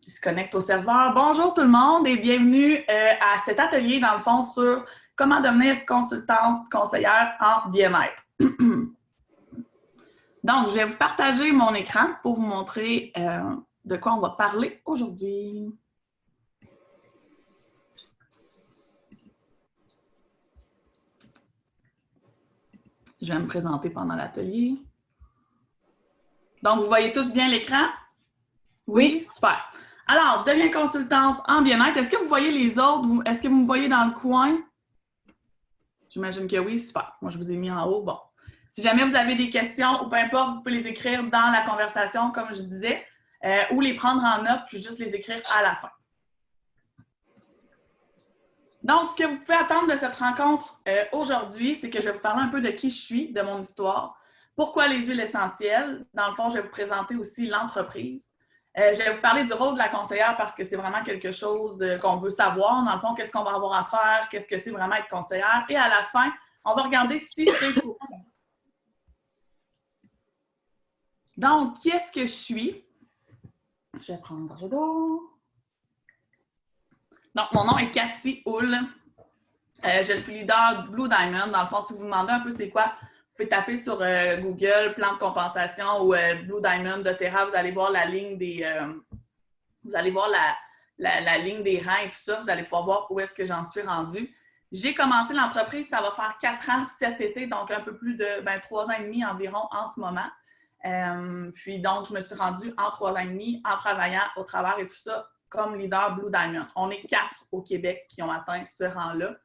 qui se connecte au serveur. Bonjour tout le monde et bienvenue à cet atelier, dans le fond, sur comment devenir consultante, conseillère en bien-être. Donc, je vais vous partager mon écran pour vous montrer de quoi on va parler aujourd'hui. Je vais me présenter pendant l'atelier. Donc, vous voyez tous bien l'écran? Oui, super. Alors, deviens consultante en bien-être. Est-ce que vous voyez les autres? Est-ce que vous me voyez dans le coin? J'imagine que oui, super. Moi, je vous ai mis en haut. Bon. Si jamais vous avez des questions ou peu importe, vous pouvez les écrire dans la conversation, comme je disais, ou les prendre en note puis juste les écrire à la fin. Donc, ce que vous pouvez attendre de cette rencontre aujourd'hui, c'est que je vais vous parler un peu de qui je suis, de mon histoire, pourquoi les huiles essentielles. Dans le fond, je vais vous présenter aussi l'entreprise. Je vais vous parler du rôle de la conseillère parce que c'est vraiment quelque chose qu'on veut savoir. Dans le fond, qu'est-ce qu'on va avoir à faire, qu'est-ce que c'est vraiment être conseillère. Et à la fin, on va regarder si c'est pour nous. Donc, qui est-ce que je suis? Je vais prendre le dos. Donc, mon nom est Cathy Houle. Je suis leader Blue Diamond. Dans le fond, si vous vous demandez un peu c'est quoi, vous pouvez taper sur Google, plan de compensation ou Blue Diamond de Terra, vous allez voir la ligne des... vous allez voir la ligne des rangs et tout ça. Vous allez pouvoir voir où est-ce que j'en suis rendue. J'ai commencé l'entreprise, ça va faire 4 ans cet été, donc un peu plus de 3 ans et demi environ en ce moment. Puis donc, je me suis rendue en 3 ans et demi en travaillant au travers et tout ça comme leader Blue Diamond. On est 4 au Québec qui ont atteint ce rang-là.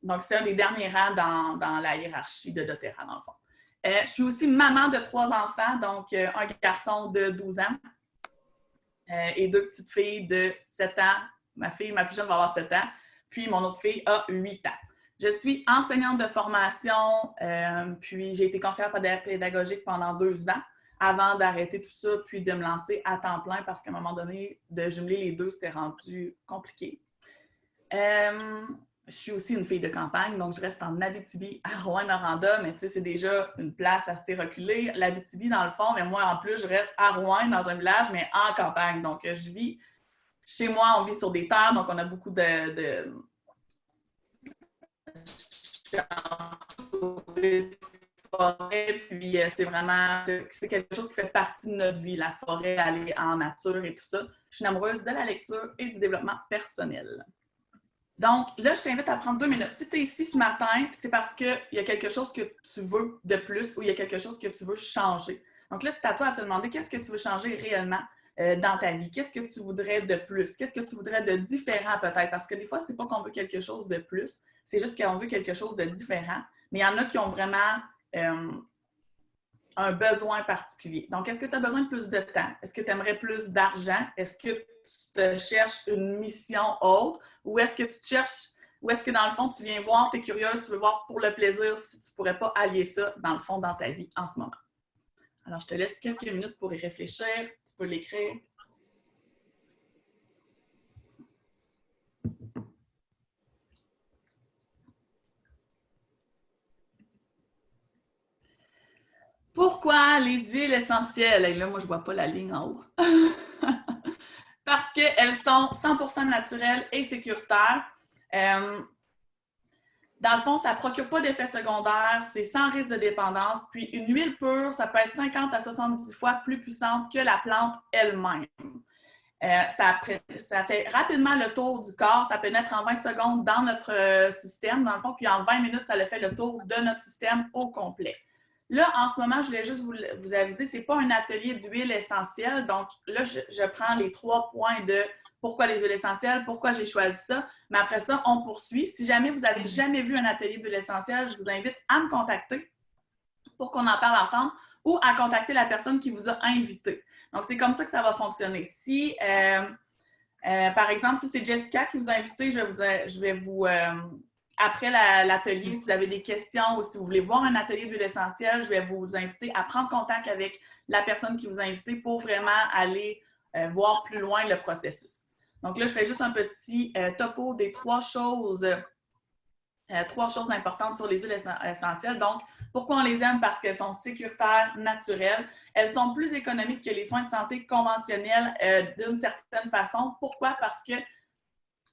Donc, c'est un des derniers rangs dans la hiérarchie de doTERRA, dans le fond. Je suis aussi maman de 3 enfants, donc un garçon de 12 ans et 2 petites filles de 7 ans. Ma plus jeune va avoir 7 ans, puis mon autre fille a 8 ans. Je suis enseignante de formation, puis j'ai été conseillère pédagogique pendant 2 ans avant d'arrêter tout ça, puis de me lancer à temps plein parce qu'à un moment donné, de jumeler les deux, c'était rendu compliqué. Je suis aussi une fille de campagne, donc je reste en Abitibi, à Rouyn-Noranda, mais tu sais, c'est déjà une place assez reculée. L'Abitibi, dans le fond, mais moi, en plus, je reste à Rouyn, dans un village, mais en campagne. Donc, je vis chez moi, on vit sur des terres, donc on a beaucoup de forêt, puis c'est vraiment, c'est quelque chose qui fait partie de notre vie, la forêt, aller en nature et tout ça. Je suis une amoureuse de la lecture et du développement personnel. Donc, là, je t'invite à prendre 2 minutes. Si tu es ici ce matin, c'est parce qu'il y a quelque chose que tu veux de plus ou il y a quelque chose que tu veux changer. Donc là, c'est à toi à te demander qu'est-ce que tu veux changer réellement dans ta vie. Qu'est-ce que tu voudrais de plus? Qu'est-ce que tu voudrais de différent peut-être? Parce que des fois, c'est pas qu'on veut quelque chose de plus, c'est juste qu'on veut quelque chose de différent. Mais il y en a qui ont vraiment un besoin particulier. Donc, est-ce que tu as besoin de plus de temps? Est-ce que tu aimerais plus d'argent? Est-ce que tu te cherches une mission autre? Ou est-ce que tu te cherches, ou est-ce que dans le fond, tu viens voir, tu es curieuse, tu veux voir pour le plaisir si tu ne pourrais pas allier ça dans le fond dans ta vie en ce moment? Alors, je te laisse quelques minutes pour y réfléchir. Tu peux l'écrire. Pourquoi les huiles essentielles? Et là, moi, je ne vois pas la ligne en haut. Parce qu'elles sont 100% naturelles et sécuritaires. Dans le fond, ça ne procure pas d'effets secondaires, c'est sans risque de dépendance. Puis une huile pure, ça peut être 50 à 70 fois plus puissante que la plante elle-même. Ça fait rapidement le tour du corps, ça pénètre en 20 secondes dans notre système, dans le fond, puis en 20 minutes, ça le fait le tour de notre système au complet. Là, en ce moment, je voulais juste vous aviser, ce n'est pas un atelier d'huile essentielle. Donc là, je prends les 3 points de pourquoi les huiles essentielles, pourquoi j'ai choisi ça. Mais après ça, on poursuit. Si jamais vous n'avez jamais vu un atelier d'huile essentielle, je vous invite à me contacter pour qu'on en parle ensemble ou à contacter la personne qui vous a invité. Donc, c'est comme ça que ça va fonctionner. Si, par exemple, si c'est Jessica qui vous a invité, je vais vous après l'atelier, si vous avez des questions ou si vous voulez voir un atelier d'huile essentielle, je vais vous inviter à prendre contact avec la personne qui vous a invité pour vraiment aller voir plus loin le processus. Donc là, je fais juste un petit topo des 3 choses 3 choses importantes sur les huiles essentielles. Donc, pourquoi on les aime? Parce qu'elles sont sécuritaires, naturelles. Elles sont plus économiques que les soins de santé conventionnels d'une certaine façon. Pourquoi? Parce que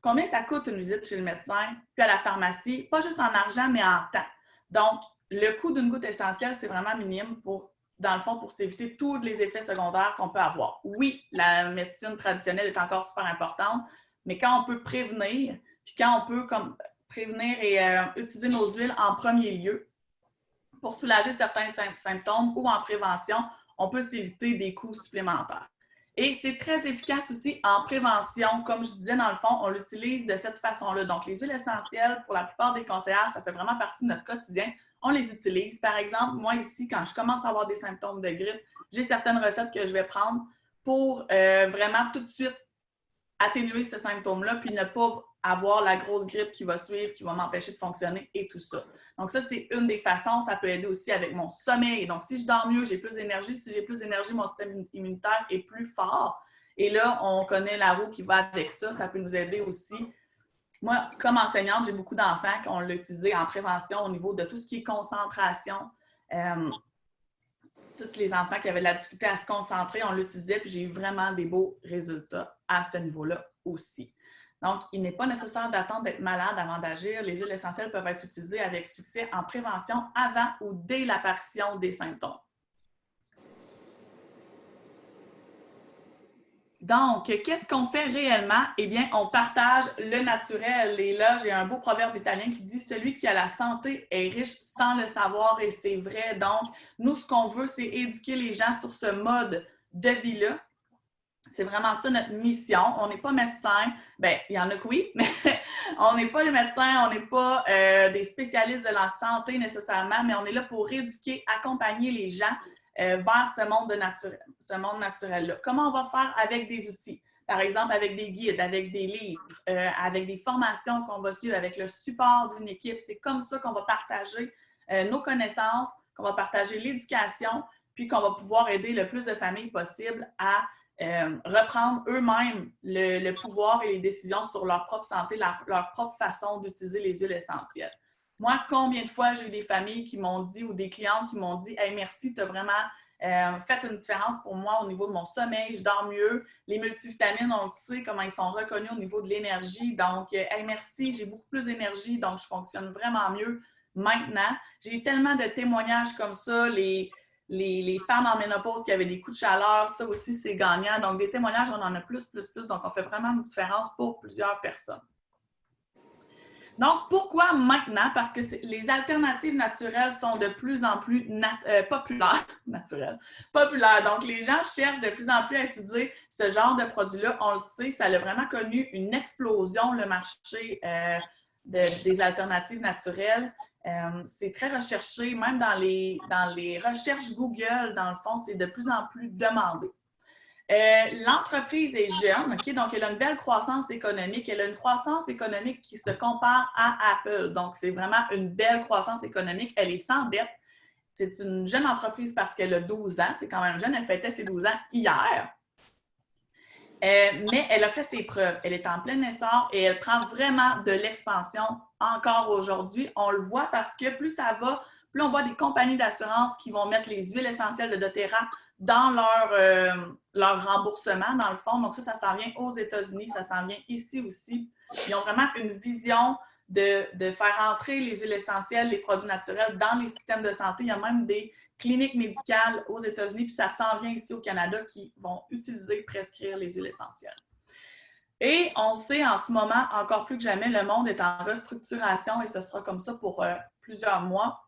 combien ça coûte une visite chez le médecin, puis à la pharmacie? Pas juste en argent, mais en temps. Donc, le coût d'une goutte essentielle, c'est vraiment minime dans le fond, pour s'éviter tous les effets secondaires qu'on peut avoir. Oui, la médecine traditionnelle est encore super importante, mais quand on peut prévenir, puis quand on peut prévenir et utiliser nos huiles en premier lieu pour soulager certains symptômes ou en prévention, on peut s'éviter des coûts supplémentaires. Et c'est très efficace aussi en prévention. Comme je disais, dans le fond, on l'utilise de cette façon-là. Donc, les huiles essentielles, pour la plupart des conseillères, ça fait vraiment partie de notre quotidien. On les utilise. Par exemple, moi ici, quand je commence à avoir des symptômes de grippe, j'ai certaines recettes que je vais prendre pour vraiment tout de suite atténuer ce symptôme-là, puis ne pas avoir la grosse grippe qui va suivre, qui va m'empêcher de fonctionner et tout ça. Donc ça, c'est une des façons. Ça peut aider aussi avec mon sommeil. Donc si je dors mieux, j'ai plus d'énergie. Si j'ai plus d'énergie, mon système immunitaire est plus fort. Et là, on connaît la roue qui va avec ça. Ça peut nous aider aussi. Moi, comme enseignante, j'ai beaucoup d'enfants qui ont l'utilisé en prévention au niveau de tout ce qui est concentration. Tous les enfants qui avaient de la difficulté à se concentrer, on l'utilisait, puis j'ai eu vraiment des beaux résultats à ce niveau-là aussi. Donc, il n'est pas nécessaire d'attendre d'être malade avant d'agir. Les huiles essentielles peuvent être utilisées avec succès en prévention avant ou dès l'apparition des symptômes. Donc, qu'est-ce qu'on fait réellement? Eh bien, on partage le naturel. Et là, j'ai un beau proverbe italien qui dit « Celui qui a la santé est riche sans le savoir » et c'est vrai. Donc, nous, ce qu'on veut, c'est éduquer les gens sur ce mode de vie-là. C'est vraiment ça notre mission. On n'est pas médecin. Bien, il y en a que oui, mais on n'est pas les médecins, on n'est pas des spécialistes de la santé nécessairement, mais on est là pour éduquer, accompagner les gens vers ce monde naturel-là. Comment on va faire avec des outils? Par exemple, avec des guides, avec des livres, avec des formations qu'on va suivre, avec le support d'une équipe. C'est comme ça qu'on va partager nos connaissances, qu'on va partager l'éducation, puis qu'on va pouvoir aider le plus de familles possible à reprendre eux-mêmes le pouvoir et les décisions sur leur propre santé, leur propre façon d'utiliser les huiles essentielles. Moi, combien de fois j'ai eu des familles qui m'ont dit ou des clientes qui m'ont dit « Hey, merci, tu as vraiment fait une différence pour moi au niveau de mon sommeil, je dors mieux. Les multivitamines, on le sait comment ils sont reconnus au niveau de l'énergie. Donc, hey, merci, j'ai beaucoup plus d'énergie, donc je fonctionne vraiment mieux maintenant. » J'ai eu tellement de témoignages comme ça, les femmes en ménopause qui avaient des coups de chaleur, ça aussi, c'est gagnant. Donc, des témoignages, on en a plus. Donc, on fait vraiment une différence pour plusieurs personnes. Donc, pourquoi maintenant? Parce que les alternatives naturelles sont de plus en plus populaires. Donc, les gens cherchent de plus en plus à utiliser ce genre de produit-là. On le sait, ça a vraiment connu une explosion, le marché des alternatives naturelles. C'est très recherché, même dans les recherches Google, dans le fond, c'est de plus en plus demandé. L'entreprise est jeune, okay? Donc elle a une belle croissance économique. Elle a une croissance économique qui se compare à Apple. Donc, c'est vraiment une belle croissance économique. Elle est sans dette. C'est une jeune entreprise parce qu'elle a 12 ans. C'est quand même jeune. Elle fêtait ses 12 ans hier. Mais elle a fait ses preuves. Elle est en plein essor et elle prend vraiment de l'expansion encore aujourd'hui. On le voit parce que plus ça va, plus on voit des compagnies d'assurance qui vont mettre les huiles essentielles de doTERRA dans leur remboursement, dans le fond. Donc ça s'en vient aux États-Unis, ça s'en vient ici aussi. Ils ont vraiment une vision de faire entrer les huiles essentielles, les produits naturels dans les systèmes de santé. Il y a même des cliniques médicales aux États-Unis, puis ça s'en vient ici au Canada qui vont utiliser, prescrire les huiles essentielles. Et on sait en ce moment, encore plus que jamais, le monde est en restructuration et ce sera comme ça pour plusieurs mois,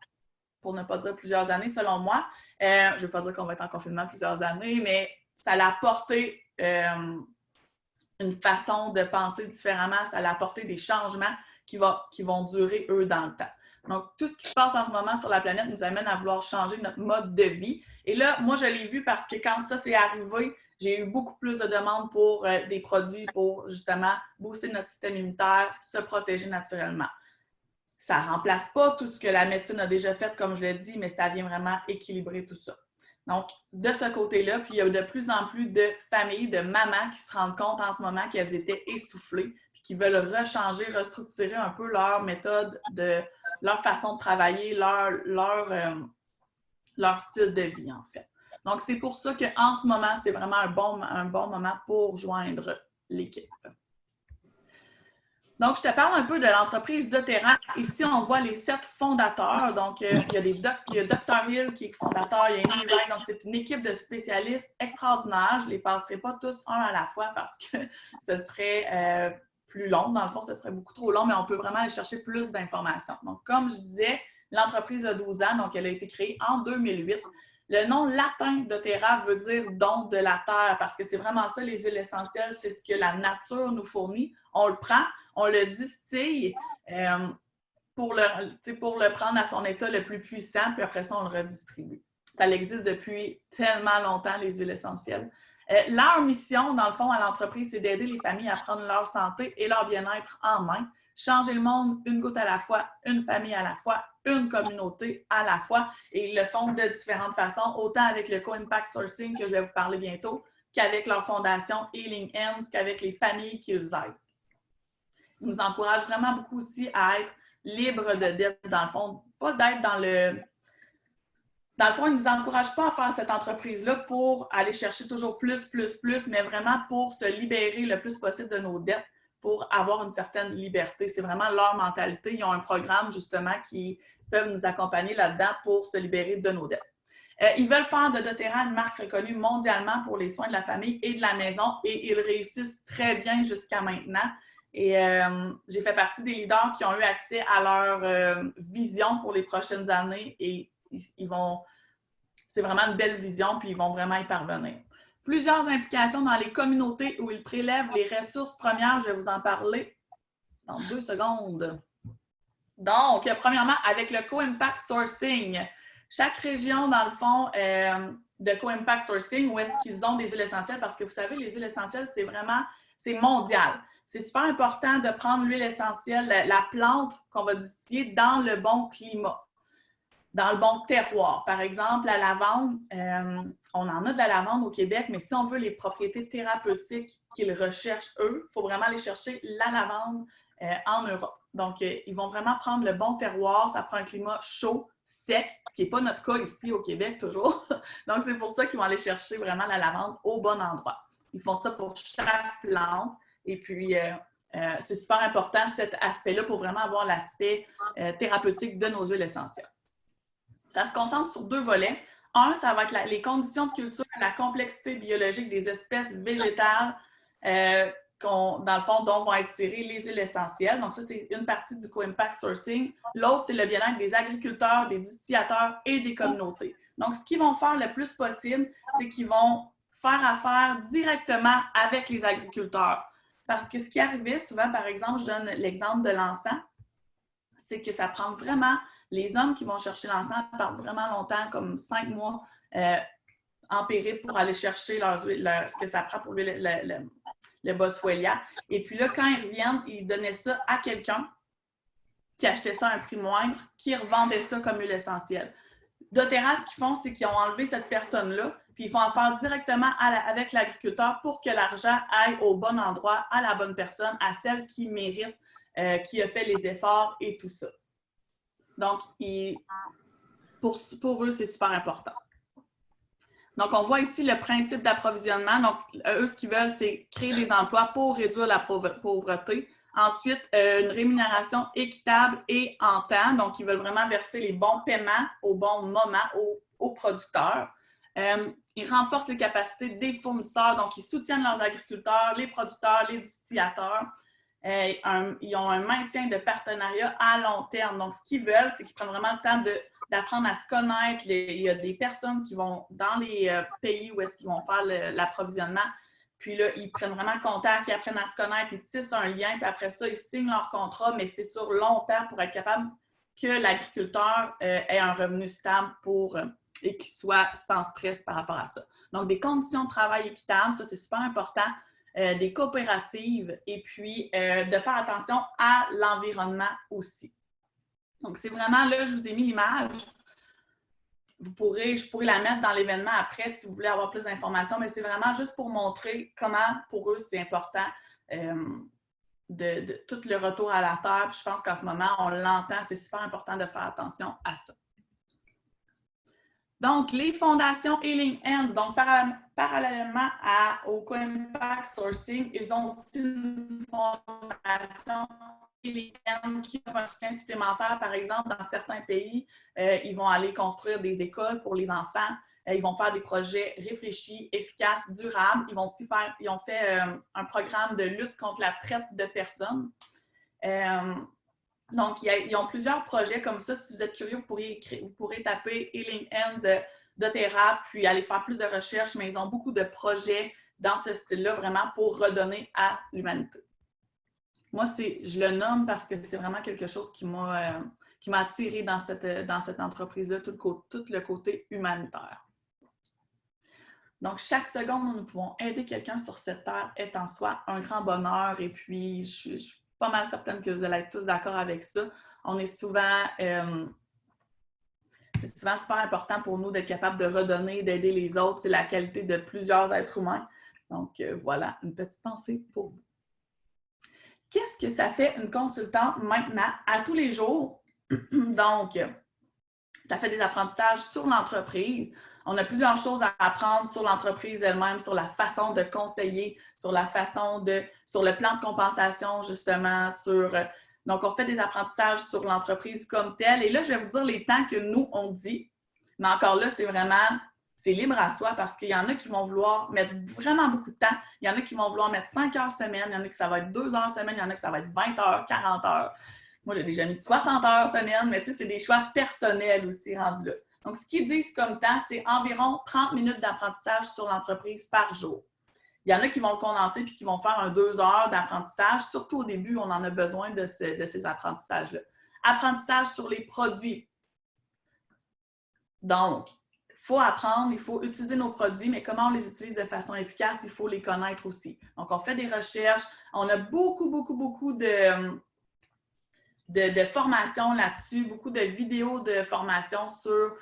pour ne pas dire plusieurs années selon moi. Je ne veux pas dire qu'on va être en confinement plusieurs années, mais ça a apporté une façon de penser différemment, ça a apporté des changements qui vont durer, eux, dans le temps. Donc, tout ce qui se passe en ce moment sur la planète nous amène à vouloir changer notre mode de vie. Et là, moi, je l'ai vu parce que quand ça s'est arrivé, j'ai eu beaucoup plus de demandes pour des produits pour, justement, booster notre système immunitaire, se protéger naturellement. Ça ne remplace pas tout ce que la médecine a déjà fait, comme je l'ai dit, mais ça vient vraiment équilibrer tout ça. Donc, de ce côté-là, puis il y a de plus en plus de familles, de mamans qui se rendent compte en ce moment qu'elles étaient essoufflées, puis qui veulent rechanger, restructurer un peu leur méthode, leur façon de travailler, leur style de vie, en fait. Donc, c'est pour ça qu'en ce moment, c'est vraiment un bon moment pour joindre l'équipe. Donc, je te parle un peu de l'entreprise doTERRA. Ici, on voit les 7 fondateurs. Donc, il y a Dr. Hill qui est fondateur, il y a Amy Wright. Donc, c'est une équipe de spécialistes extraordinaires. Je ne les passerai pas tous un à la fois parce que ce serait plus long. Dans le fond, ce serait beaucoup trop long, mais on peut vraiment aller chercher plus d'informations. Donc, comme je disais, l'entreprise a 12 ans. Donc, elle a été créée en 2008. Le nom latin doTERRA veut dire « don de la terre » parce que c'est vraiment ça, les huiles essentielles, c'est ce que la nature nous fournit. On le prend, on le distille pour le prendre à son état le plus puissant, puis après ça, on le redistribue. Ça existe depuis tellement longtemps, les huiles essentielles. Leur mission, dans le fond, à l'entreprise, c'est d'aider les familles à prendre leur santé et leur bien-être en main, changer le monde une goutte à la fois, une famille à la fois, une communauté à la fois, et ils le font de différentes façons, autant avec le Co-Impact Sourcing, que je vais vous parler bientôt, qu'avec leur fondation Healing Hands, qu'avavec les familles qu'ils aident. Ils nous encouragent vraiment beaucoup aussi à être libres de dette, dans le fond, pas d'être dans le... Dans le fond, ils ne nous encouragent pas à faire cette entreprise-là pour aller chercher toujours plus, mais vraiment pour se libérer le plus possible de nos dettes, pour avoir une certaine liberté. C'est vraiment leur mentalité. Ils ont un programme, justement, qui peuvent nous accompagner là-dedans pour se libérer de nos dettes. Ils veulent faire de doTERRA une marque reconnue mondialement pour les soins de la famille et de la maison, et ils réussissent très bien jusqu'à maintenant. Et j'ai fait partie des leaders qui ont eu accès à leur vision pour les prochaines années, et c'est vraiment une belle vision, puis ils vont vraiment y parvenir. Plusieurs implications dans les communautés où ils prélèvent les ressources premières. Je vais vous en parler dans 2 secondes. Donc, premièrement, avec le Co-Impact Sourcing. Chaque région, dans le fond, de Co-Impact Sourcing, où est-ce qu'ils ont des huiles essentielles? Parce que vous savez, les huiles essentielles, c'est mondial. C'est super important de prendre l'huile essentielle, la plante qu'on va distiller dans le bon climat, dans le bon terroir. Par exemple, la lavande, on en a de la lavande au Québec, mais si on veut les propriétés thérapeutiques qu'ils recherchent, eux, il faut vraiment aller chercher la lavande en Europe. Donc, ils vont vraiment prendre le bon terroir. Ça prend un climat chaud, sec, ce qui n'est pas notre cas ici au Québec toujours. Donc, c'est pour ça qu'ils vont aller chercher vraiment la lavande au bon endroit. Ils font ça pour chaque plante. Et puis, c'est super important cet aspect-là pour vraiment avoir l'aspect thérapeutique de nos huiles essentielles. Ça se concentre sur 2 volets. Un, ça va être les conditions de culture et la complexité biologique des espèces végétales dans le fond, dont vont être tirées les huiles essentielles. Donc, ça, c'est une partie du Co-Impact Sourcing. L'autre, c'est le bien-être des agriculteurs, des distillateurs et des communautés. Donc, ce qu'ils vont faire le plus possible, c'est qu'ils vont faire affaire directement avec les agriculteurs. Parce que ce qui arrivait souvent, par exemple, je donne l'exemple de l'encens, c'est que ça prend vraiment... Les hommes qui vont chercher l'encens partent vraiment longtemps, comme 5 mois en périple pour aller chercher ce que ça prend pour le boswellia. Et puis là, quand ils reviennent, ils donnaient ça à quelqu'un qui achetait ça à un prix moindre, qui revendait ça comme huile essentielle. doTERRA, ce qu'ils font, c'est qu'ils ont enlevé cette personne-là, puis ils font affaire directement avec l'agriculteur pour que l'argent aille au bon endroit, à la bonne personne, à celle qui mérite, qui a fait les efforts et tout ça. Donc, pour eux, c'est super important. Donc, on voit ici le principe d'approvisionnement. Donc, eux, ce qu'ils veulent, c'est créer des emplois pour réduire la pauvreté. Ensuite, une rémunération équitable et en temps. Donc, ils veulent vraiment verser les bons paiements au bon moment aux producteurs. Ils renforcent les capacités des fournisseurs. Donc, ils soutiennent leurs agriculteurs, les producteurs, les distillateurs. Ils ont un maintien de partenariat à long terme. Donc, ce qu'ils veulent, c'est qu'ils prennent vraiment le temps d'apprendre à se connaître. Il y a des personnes qui vont dans les pays où est-ce qu'ils vont faire l'approvisionnement. Puis là, ils prennent vraiment contact, ils apprennent à se connaître, ils tissent un lien, puis après ça, ils signent leur contrat, mais c'est sur longtemps pour être capable que l'agriculteur ait un revenu stable et qu'il soit sans stress par rapport à ça. Donc, des conditions de travail équitables, ça, c'est super important. Des coopératives et puis de faire attention à l'environnement aussi. Donc, c'est vraiment là, je vous ai mis l'image. Je pourrais la mettre dans l'événement après si vous voulez avoir plus d'informations, mais c'est vraiment juste pour montrer comment, pour eux, c'est important de tout le retour à la Terre. Puis je pense qu'en ce moment, on l'entend, c'est super important de faire attention à ça. Donc, les fondations Healing Hands, donc parallèlement au Co-Impact Sourcing, ils ont aussi une fondation Healing Hands qui offre un soutien supplémentaire. Par exemple, dans certains pays, ils vont aller construire des écoles pour les enfants. Ils vont faire des projets réfléchis, efficaces, durables. Ils ont fait un programme de lutte contre la traite de personnes. Donc, ils ont plusieurs projets comme ça. Si vous êtes curieux, vous pourrez taper Healing Hands doTERRA, puis aller faire plus de recherches, mais ils ont beaucoup de projets dans ce style-là, vraiment pour redonner à l'humanité. Moi, je le nomme parce que c'est vraiment quelque chose qui m'a attiré dans cette entreprise-là, tout le côté humanitaire. Donc, chaque seconde où nous pouvons aider quelqu'un sur cette terre est en soi un grand bonheur. Et puis, je suis pas mal certaine que vous allez être tous d'accord avec ça. C'est souvent super important pour nous d'être capable de redonner, d'aider les autres. C'est la qualité de plusieurs êtres humains. Donc, voilà, une petite pensée pour vous. Qu'est-ce que ça fait une consultante maintenant à tous les jours? Donc, ça fait des apprentissages sur l'entreprise. On a plusieurs choses à apprendre sur l'entreprise elle-même, sur la façon de conseiller, sur le plan de compensation, justement, donc, on fait des apprentissages sur l'entreprise comme telle. Et là, je vais vous dire les temps que nous, on dit. Mais encore là, c'est libre à soi parce qu'il y en a qui vont vouloir mettre vraiment beaucoup de temps. Il y en a qui vont vouloir mettre 5 heures semaine. Il y en a qui ça va être 2 heures semaine. Il y en a qui ça va être 20 heures, 40 heures. Moi, j'ai déjà mis 60 heures semaine, mais tu sais, c'est des choix personnels aussi rendus là. Donc, ce qu'ils disent comme temps, c'est environ 30 minutes d'apprentissage sur l'entreprise par jour. Il y en a qui vont le condenser puis qui vont faire 2 heures d'apprentissage. Surtout au début, on en a besoin de ces apprentissages-là. Apprentissage sur les produits. Donc, il faut apprendre, il faut utiliser nos produits, mais comment on les utilise de façon efficace, il faut les connaître aussi. Donc, on fait des recherches. On a beaucoup de formations là-dessus, beaucoup de vidéos de formation sur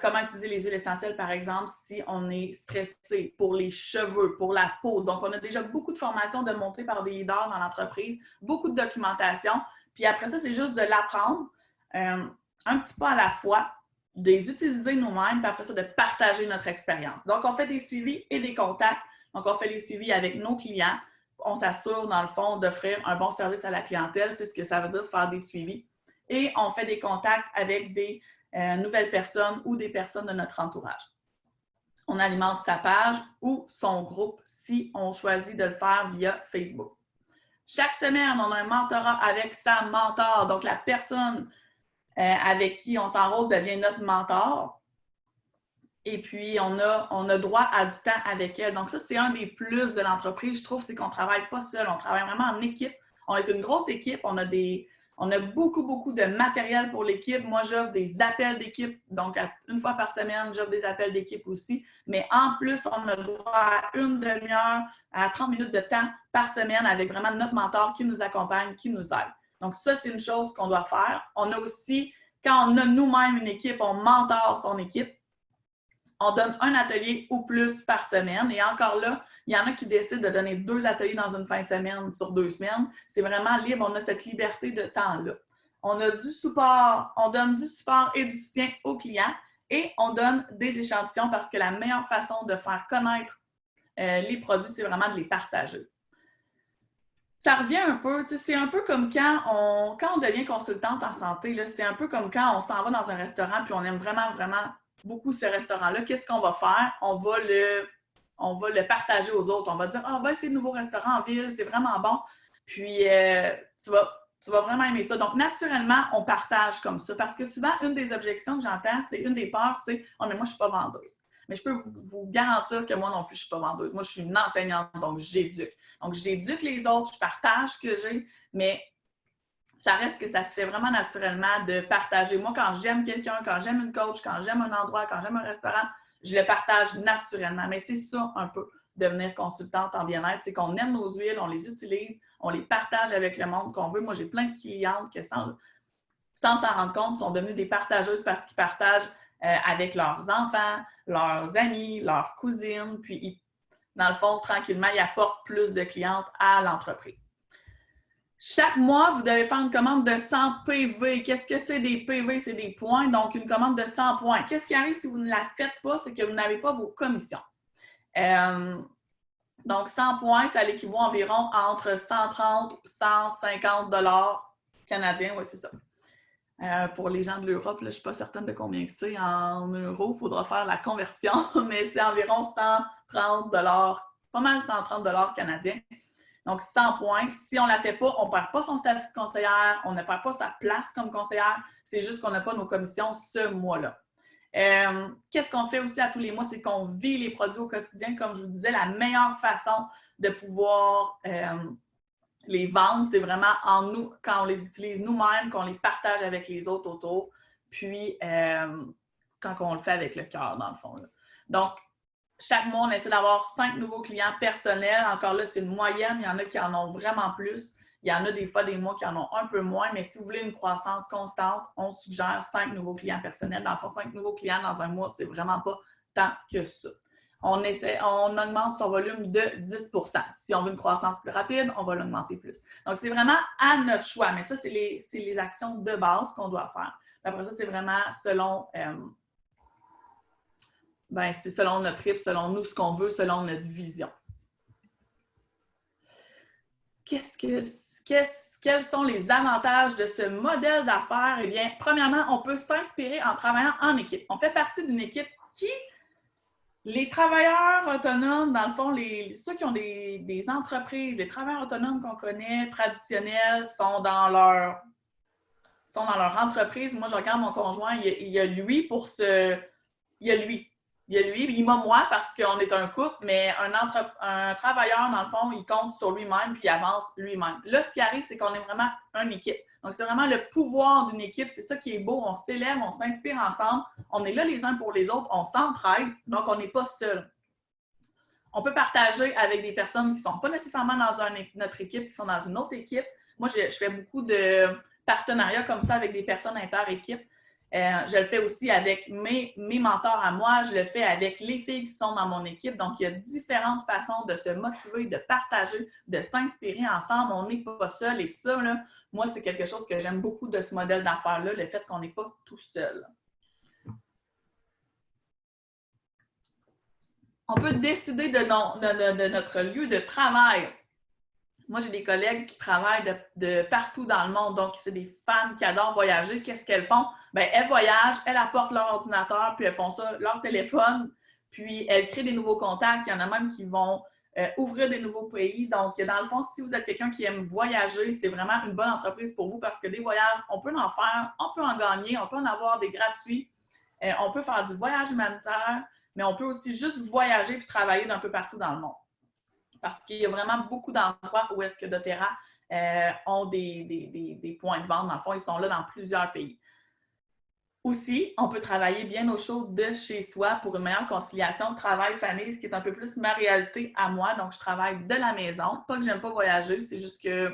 comment utiliser les huiles essentielles, par exemple, si on est stressé, pour les cheveux, pour la peau. Donc, on a déjà beaucoup de formations démontrées par des leaders dans l'entreprise, beaucoup de documentation. Puis après ça, c'est juste de l'apprendre un petit peu à la fois, de les utiliser nous-mêmes, puis après ça, de partager notre expérience. Donc, on fait des suivis et des contacts. Donc, on fait les suivis avec nos clients. On s'assure, dans le fond, d'offrir un bon service à la clientèle. C'est ce que ça veut dire, faire des suivis. Et on fait des contacts avec des nouvelles personnes ou des personnes de notre entourage. On alimente sa page ou son groupe si on choisit de le faire via Facebook. Chaque semaine, on a un mentorat avec sa mentor. Donc, la personne avec qui on s'enrôle devient notre mentor. Et puis, on a droit à du temps avec elle. Donc, ça, c'est un des plus de l'entreprise, je trouve, c'est qu'on ne travaille pas seul. On travaille vraiment en équipe. On est une grosse équipe. On a beaucoup de matériel pour l'équipe. Moi, j'offre des appels d'équipe. Donc, une fois par semaine, j'offre des appels d'équipe aussi. Mais en plus, on a droit à une demi-heure, à 30 minutes de temps par semaine avec vraiment notre mentor qui nous accompagne, qui nous aide. Donc, ça, c'est une chose qu'on doit faire. On a aussi, quand on a nous-mêmes une équipe, on mentore son équipe. On donne un atelier ou plus par semaine. Et encore là, il y en a qui décident de donner 2 ateliers dans une fin de semaine sur 2 semaines. C'est vraiment libre. On a cette liberté de temps-là. On a du support, on donne du support et du soutien aux clients et on donne des échantillons parce que la meilleure façon de faire connaître les produits, c'est vraiment de les partager. Ça revient un peu, c'est un peu comme quand on devient consultante en santé, c'est un peu comme quand on s'en va dans un restaurant puis on aime vraiment beaucoup ce restaurant-là. Qu'est-ce qu'on va faire? On va le partager aux autres. On va dire, on va essayer de nouveaux restaurants en ville, c'est vraiment bon. Puis, tu vas vraiment aimer ça. Donc, naturellement, on partage comme ça. Parce que souvent, une des objections que j'entends, c'est une des peurs, c'est « Oh, mais moi, je ne suis pas vendeuse. » Mais je peux vous garantir que moi non plus, je ne suis pas vendeuse. Moi, je suis une enseignante, donc j'éduque. Donc, j'éduque les autres, je partage ce que j'ai, mais ça reste que ça se fait vraiment naturellement de partager. Moi, quand j'aime quelqu'un, quand j'aime une coach, quand j'aime un endroit, quand j'aime un restaurant, je le partage naturellement. Mais c'est ça un peu, devenir consultante en bien-être, c'est qu'on aime nos huiles, on les utilise, on les partage avec le monde qu'on veut. Moi, j'ai plein de clientes qui, sans s'en rendre compte, sont devenues des partageuses parce qu'ils partagent avec leurs enfants, leurs amis, leurs cousines, puis dans le fond, tranquillement, ils apportent plus de clientes à l'entreprise. Chaque mois, vous devez faire une commande de 100 PV. Qu'est-ce que c'est des PV? C'est des points, donc une commande de 100 points. Qu'est-ce qui arrive si vous ne la faites pas? C'est que vous n'avez pas vos commissions. Donc, 100 points, ça l'équivaut environ entre 130 et 150 $ canadiens. Oui, c'est ça. Pour les gens de l'Europe, je ne suis pas certaine de combien c'est en euros. Il faudra faire la conversion, mais c'est environ 130 $, pas mal 130 $ canadiens. Donc, 100 points. Si on ne la fait pas, on ne perd pas son statut de conseillère, on ne perd pas sa place comme conseillère. C'est juste qu'on n'a pas nos commissions ce mois-là. Qu'est-ce qu'on fait aussi à tous les mois? C'est qu'on vit les produits au quotidien. Comme je vous disais, la meilleure façon de pouvoir les vendre, c'est vraiment en nous, quand on les utilise nous-mêmes, qu'on les partage avec les autres autour, puis quand on le fait avec le cœur, dans le fond. Là. Donc, chaque mois, on essaie d'avoir 5 nouveaux clients personnels. Encore là, c'est une moyenne. Il y en a qui en ont vraiment plus. Il y en a des fois des mois qui en ont un peu moins, mais si vous voulez une croissance constante, on suggère 5 nouveaux clients personnels. Dans le fond, 5 nouveaux clients dans un mois, c'est vraiment pas tant que ça. On augmente son volume de 10 %. Si on veut une croissance plus rapide, on va l'augmenter plus. Donc, c'est vraiment à notre choix. Mais ça, c'est les actions de base qu'on doit faire. Après ça, c'est vraiment selon... c'est selon notre rythme, selon nous, ce qu'on veut, selon notre vision. Quels sont les avantages de ce modèle d'affaires? Eh bien, premièrement, on peut s'inspirer en travaillant en équipe. On fait partie d'une équipe qui, les travailleurs autonomes, dans le fond, ceux qui ont des entreprises, les travailleurs autonomes qu'on connaît, traditionnels, sont dans leur entreprise. Moi, je regarde mon conjoint, il y a lui pour ce... Il y a lui. Il y a lui, il m'a moi parce qu'on est un couple, mais un travailleur, dans le fond, il compte sur lui-même puis il avance lui-même. Là, ce qui arrive, c'est qu'on est vraiment une équipe. Donc, c'est vraiment le pouvoir d'une équipe. C'est ça qui est beau. On s'élève, on s'inspire ensemble. On est là les uns pour les autres. On s'entraide. Donc, on n'est pas seul. On peut partager avec des personnes qui ne sont pas nécessairement dans notre équipe, qui sont dans une autre équipe. Moi, je fais beaucoup de partenariats comme ça avec des personnes inter-équipes. Je le fais aussi avec mes mentors à moi, je le fais avec les filles qui sont dans mon équipe. Donc, il y a différentes façons de se motiver, de partager, de s'inspirer ensemble. On n'est pas seul et ça, là, moi, c'est quelque chose que j'aime beaucoup de ce modèle d'affaires-là, le fait qu'on n'est pas tout seul. On peut décider de notre lieu de travail. Moi, j'ai des collègues qui travaillent de partout dans le monde. Donc, c'est des femmes qui adorent voyager. Qu'est-ce qu'elles font? Bien, elles voyagent, elles apportent leur ordinateur, puis elles font ça, leur téléphone, puis elles créent des nouveaux contacts. Il y en a même qui vont ouvrir des nouveaux pays. Donc, dans le fond, si vous êtes quelqu'un qui aime voyager, c'est vraiment une bonne entreprise pour vous parce que des voyages, on peut en faire, on peut en gagner, on peut en avoir des gratuits. On peut faire du voyage humanitaire, mais on peut aussi juste voyager puis travailler d'un peu partout dans le monde. Parce qu'il y a vraiment beaucoup d'endroits où est-ce que doTERRA ont des points de vente. Dans le fond, ils sont là dans plusieurs pays. Aussi, on peut travailler bien au chaud de chez soi pour une meilleure conciliation travail-famille, ce qui est un peu plus ma réalité à moi. Donc, je travaille de la maison. Pas que j'aime pas voyager, c'est juste que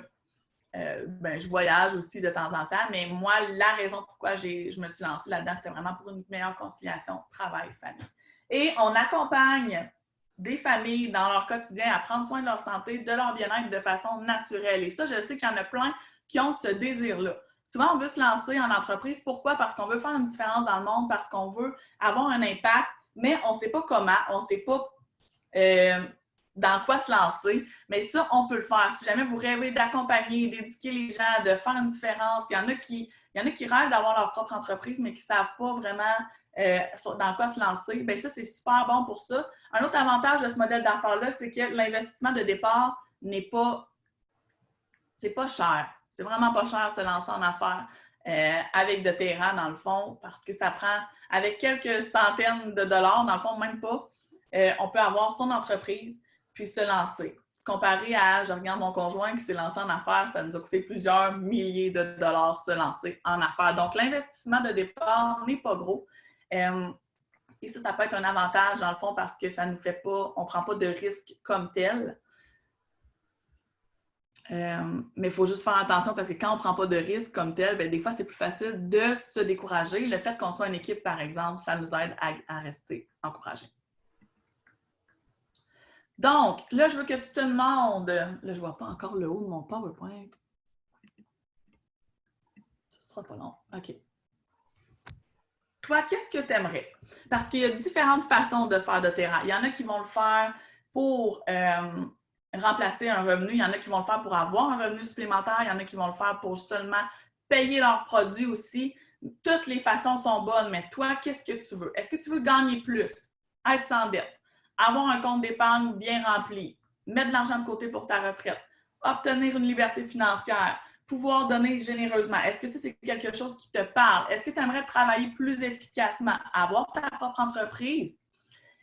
je voyage aussi de temps en temps. Mais moi, la raison pourquoi je me suis lancée là-dedans, c'était vraiment pour une meilleure conciliation travail-famille. Et on accompagne des familles dans leur quotidien à prendre soin de leur santé, de leur bien-être de façon naturelle. Et ça, je sais qu'il y en a plein qui ont ce désir-là. Souvent, on veut se lancer en entreprise. Pourquoi? Parce qu'on veut faire une différence dans le monde, parce qu'on veut avoir un impact, mais on ne sait pas comment, on ne sait pas dans quoi se lancer. Mais ça, on peut le faire. Si jamais vous rêvez d'accompagner, d'éduquer les gens, de faire une différence, il y en a qui rêvent d'avoir leur propre entreprise, mais qui ne savent pas vraiment dans quoi se lancer, bien ça, c'est super bon pour ça. Un autre avantage de ce modèle d'affaires-là, c'est que l'investissement de départ c'est pas cher. C'est vraiment pas cher de se lancer en affaires avec doTERRA, dans le fond, parce que ça prend, avec quelques centaines de dollars, dans le fond, même pas, on peut avoir son entreprise puis se lancer. Comparé à, je regarde mon conjoint qui s'est lancé en affaires, ça nous a coûté plusieurs milliers de dollars se lancer en affaires. Donc, l'investissement de départ n'est pas gros. Et ça peut être un avantage dans le fond parce que ça nous fait pas, on ne prend pas de risque comme tel. Mais il faut juste faire attention parce que quand on ne prend pas de risque comme tel, bien, des fois, c'est plus facile de se décourager. Le fait qu'on soit une équipe, par exemple, ça nous aide à rester encouragés. Donc, là, je veux que tu te demandes, là, je ne vois pas encore le haut de mon PowerPoint. sera pas long. OK. Toi, qu'est-ce que tu aimerais? Parce qu'il y a différentes façons de faire doTERRA. Il y en a qui vont le faire pour remplacer un revenu. Il y en a qui vont le faire pour avoir un revenu supplémentaire. Il y en a qui vont le faire pour seulement payer leurs produits aussi. Toutes les façons sont bonnes, mais toi, qu'est-ce que tu veux? Est-ce que tu veux gagner plus? Être sans dette? Avoir un compte d'épargne bien rempli? Mettre de l'argent de côté pour ta retraite? Obtenir une liberté financière? Pouvoir donner généreusement. Est-ce que ça, c'est quelque chose qui te parle? Est-ce que tu aimerais travailler plus efficacement? Avoir ta propre entreprise?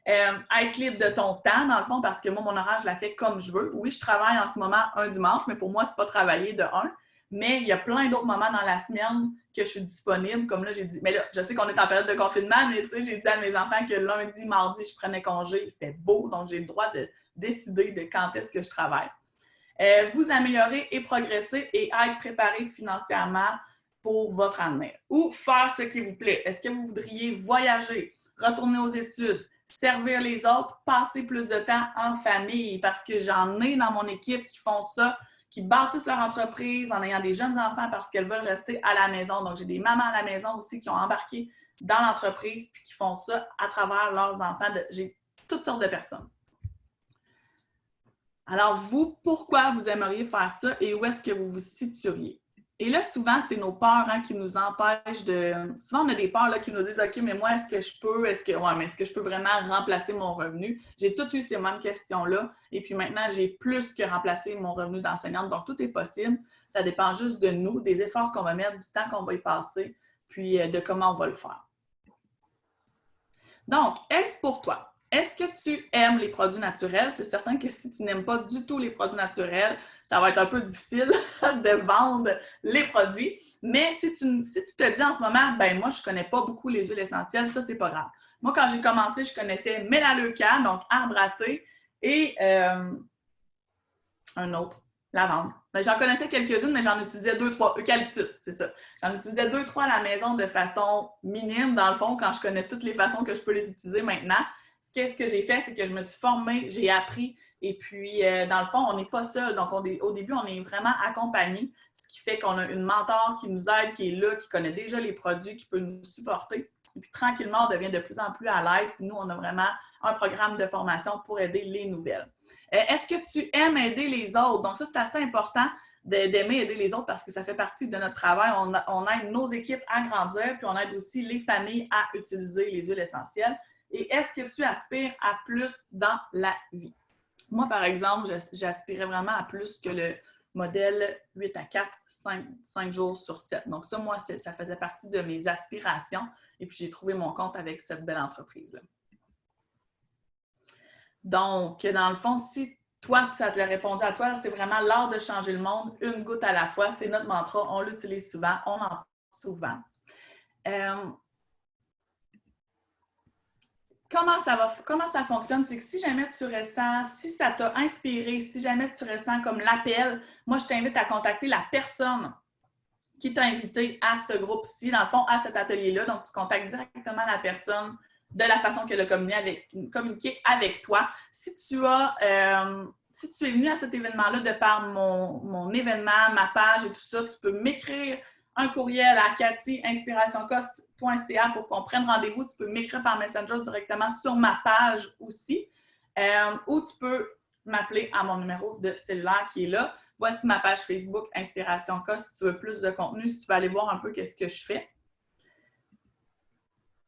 Être libre de ton temps, dans le fond, parce que moi, mon horaire, je la fais comme je veux. Oui, je travaille en ce moment un dimanche, mais pour moi, c'est pas travailler de un. Mais il y a plein d'autres moments dans la semaine que je suis disponible. Comme là, j'ai dit, mais là, je sais qu'on est en période de confinement, mais tu sais, j'ai dit à mes enfants que lundi, mardi, je prenais congé. Il fait beau, donc j'ai le droit de décider de quand est-ce que je travaille. Vous améliorer et progresser et être préparé financièrement pour votre avenir. Ou faire ce qui vous plaît. Est-ce que vous voudriez voyager, retourner aux études, servir les autres, passer plus de temps en famille? Parce que j'en ai dans mon équipe qui font ça, qui bâtissent leur entreprise en ayant des jeunes enfants parce qu'elles veulent rester à la maison. Donc, j'ai des mamans à la maison aussi qui ont embarqué dans l'entreprise puis qui font ça à travers leurs enfants. J'ai toutes sortes de personnes. Alors, vous, pourquoi vous aimeriez faire ça et où est-ce que vous vous situeriez? Et là, souvent, c'est nos peurs qui nous empêchent de... Souvent, on a des peurs là, qui nous disent « OK, mais moi, est-ce que je peux? Est-ce que je peux vraiment remplacer mon revenu? » J'ai toutes eu ces mêmes questions-là. Et puis maintenant, j'ai plus que remplacé mon revenu d'enseignante. Donc, tout est possible. Ça dépend juste de nous, des efforts qu'on va mettre, du temps qu'on va y passer, puis de comment on va le faire. Donc, est-ce pour toi? Est-ce que tu aimes les produits naturels? C'est certain que si tu n'aimes pas du tout les produits naturels, ça va être un peu difficile de vendre les produits. Mais si tu te dis en ce moment, ben moi, je ne connais pas beaucoup les huiles essentielles, ça, c'est pas grave. Moi, quand j'ai commencé, je connaissais Melaleuca, donc arbre à thé, et un autre, lavande. Ben, j'en connaissais quelques-unes, mais j'en utilisais 2-3. Eucalyptus, c'est ça. J'en utilisais 2-3 à la maison de façon minime, dans le fond, quand je connais toutes les façons que je peux les utiliser maintenant. Qu'est-ce que j'ai fait, c'est que je me suis formée, j'ai appris, et puis, dans le fond, on n'est pas seul. Donc, au début, on est vraiment accompagné, ce qui fait qu'on a une mentor qui nous aide, qui est là, qui connaît déjà les produits, qui peut nous supporter. Et puis, tranquillement, on devient de plus en plus à l'aise. Puis, nous, on a vraiment un programme de formation pour aider les nouvelles. Est-ce que tu aimes aider les autres? Donc, ça, c'est assez important d'aimer aider les autres parce que ça fait partie de notre travail. On aide nos équipes à grandir, puis on aide aussi les familles à utiliser les huiles essentielles. Et est-ce que tu aspires à plus dans la vie? Moi, par exemple, j'aspirais vraiment à plus que le modèle 8 à 4, 5 jours sur 7. Donc ça, moi, ça faisait partie de mes aspirations. Et puis, j'ai trouvé mon compte avec cette belle entreprise-là. Donc, dans le fond, si toi, ça te l'a répondu à toi, c'est vraiment l'art de changer le monde, une goutte à la fois. C'est notre mantra. On l'utilise souvent. On en parle souvent. Comment ça fonctionne? C'est que si jamais tu ressens, si ça t'a inspiré, si jamais tu ressens comme l'appel, moi, je t'invite à contacter la personne qui t'a invité à ce groupe-ci, dans le fond, à cet atelier-là. Donc, tu contactes directement la personne de la façon qu'elle a communiqué avec toi. Si tu es venu à cet événement-là de par mon événement, ma page et tout ça, tu peux m'écrire un courriel à cathy@inspirationcost.ca pour qu'on prenne rendez-vous. Tu peux m'écrire par Messenger directement sur ma page aussi. Ou tu peux m'appeler à mon numéro de cellulaire qui est là. Voici ma page Facebook Inspiration K si tu veux plus de contenu, si tu veux aller voir un peu ce que je fais.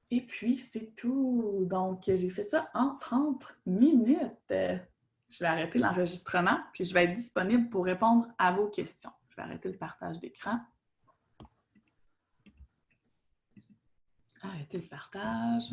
Et puis, c'est tout. Donc, j'ai fait ça en 30 minutes. Je vais arrêter l'enregistrement, puis je vais être disponible pour répondre à vos questions. Je vais arrêter le partage d'écran. Arrêter le partage.